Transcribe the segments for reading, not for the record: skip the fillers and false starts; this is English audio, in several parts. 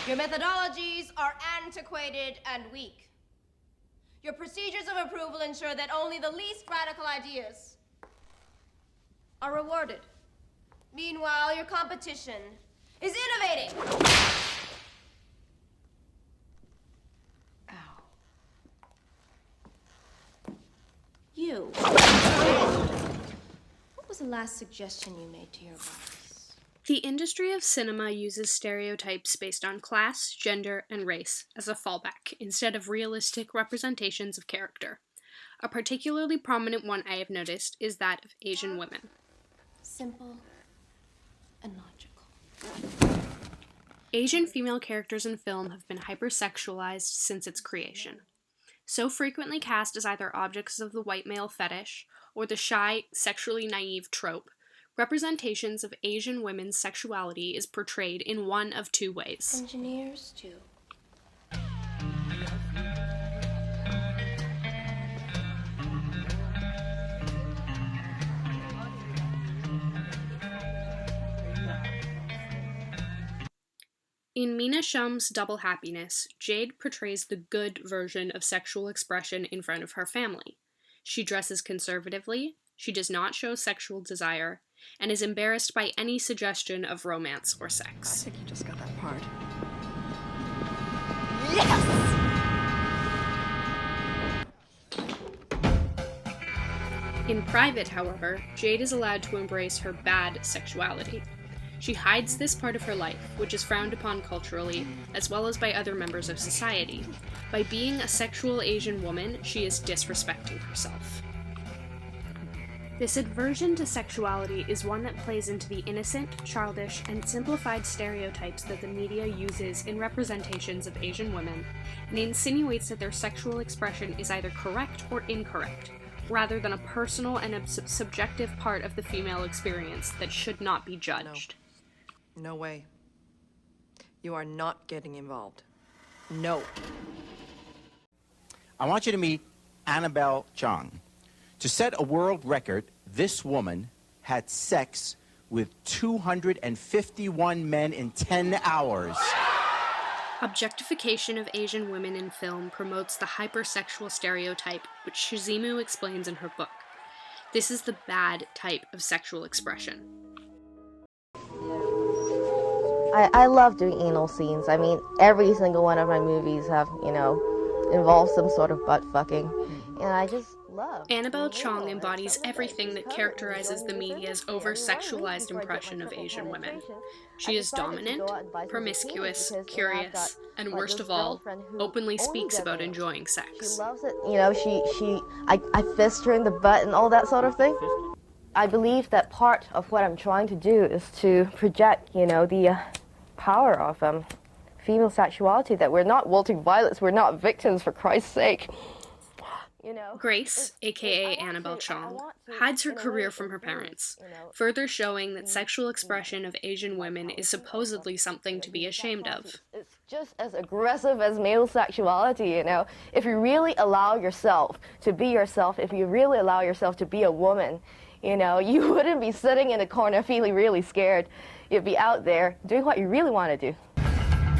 Your methodologies are antiquated and weak. Your procedures of approval ensure that only the least radical ideas are rewarded. Meanwhile, your competition is innovating. Ow. You. What was the last suggestion you made to your boss? The industry of cinema uses stereotypes based on class, gender, and race as a fallback, instead of realistic representations of character. A particularly prominent one I have noticed is that of Asian women. Simple and logical. Asian female characters in film have been hypersexualized since its creation. So frequently cast as either objects of the white male fetish or the shy, sexually naive trope, representations of Asian women's sexuality is portrayed in one of two ways. Engineers, too. In Mina Shum's Double Happiness, Jade portrays the good version of sexual expression in front of her family. She dresses conservatively, she does not show sexual desire, and is embarrassed by any suggestion of romance or sex. I think you just got that part. Yes! In private, however, Jade is allowed to embrace her bad sexuality. She hides this part of her life, which is frowned upon culturally, as well as by other members of society. By being a sexual Asian woman, she is disrespecting herself. This aversion to sexuality is one that plays into the innocent, childish, and simplified stereotypes that the media uses in representations of Asian women, and insinuates that their sexual expression is either correct or incorrect, rather than a personal and subjective part of the female experience that should not be judged. No way. You are not getting involved. No. I want you to meet Annabelle Chong. To set a world record, this woman had sex with 251 men in 10 hours. Objectification of Asian women in film promotes the hypersexual stereotype, which Shizumu explains in her book. This is the bad type of sexual expression. I love doing anal scenes. I mean, every single one of my movies have, involved some sort of butt fucking. And I just love. Annabelle Chong embodies everything that characterizes the media's over-sexualized impression of Asian women. She is dominant, promiscuous, curious, and worst of all, openly speaks about enjoying sex. She loves it. I fist her in the butt and all that sort of thing. I believe that part of what I'm trying to do is to project, the power of female sexuality, that we're not wilting violets, we're not victims, for Christ's sake. Grace, aka Annabelle Chong, hides her career from her parents, further showing that sexual expression of Asian women is supposedly something to be ashamed of. It's just as aggressive as male sexuality, If you really allow yourself to be yourself, if you really allow yourself to be a woman, you wouldn't be sitting in a corner feeling really scared. You'd be out there doing what you really want to do.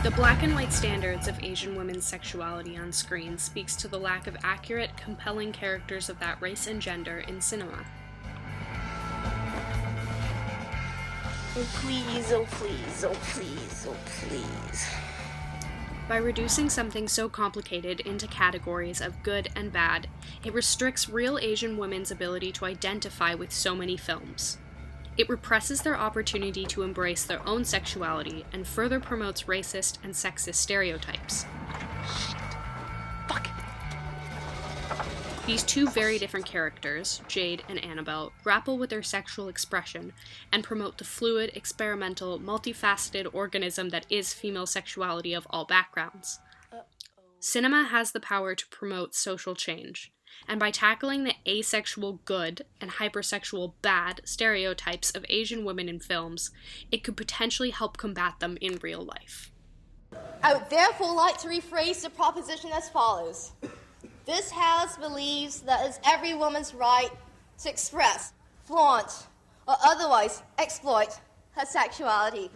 The black and white standards of Asian women's sexuality on screen speaks to the lack of accurate, compelling characters of that race and gender in cinema. Oh please, oh please, oh please, oh please. By reducing something so complicated into categories of good and bad, it restricts real Asian women's ability to identify with so many films. It represses their opportunity to embrace their own sexuality and further promotes racist and sexist stereotypes. Fuck. These two very different characters, Jade and Annabelle, grapple with their sexual expression and promote the fluid, experimental, multifaceted organism that is female sexuality of all backgrounds. Cinema has the power to promote social change, and by tackling the asexual good and hypersexual bad stereotypes of Asian women in films, it could potentially help combat them in real life. I would therefore like to rephrase the proposition as follows. This House believes that it's every woman's right to express, flaunt, or otherwise exploit her sexuality.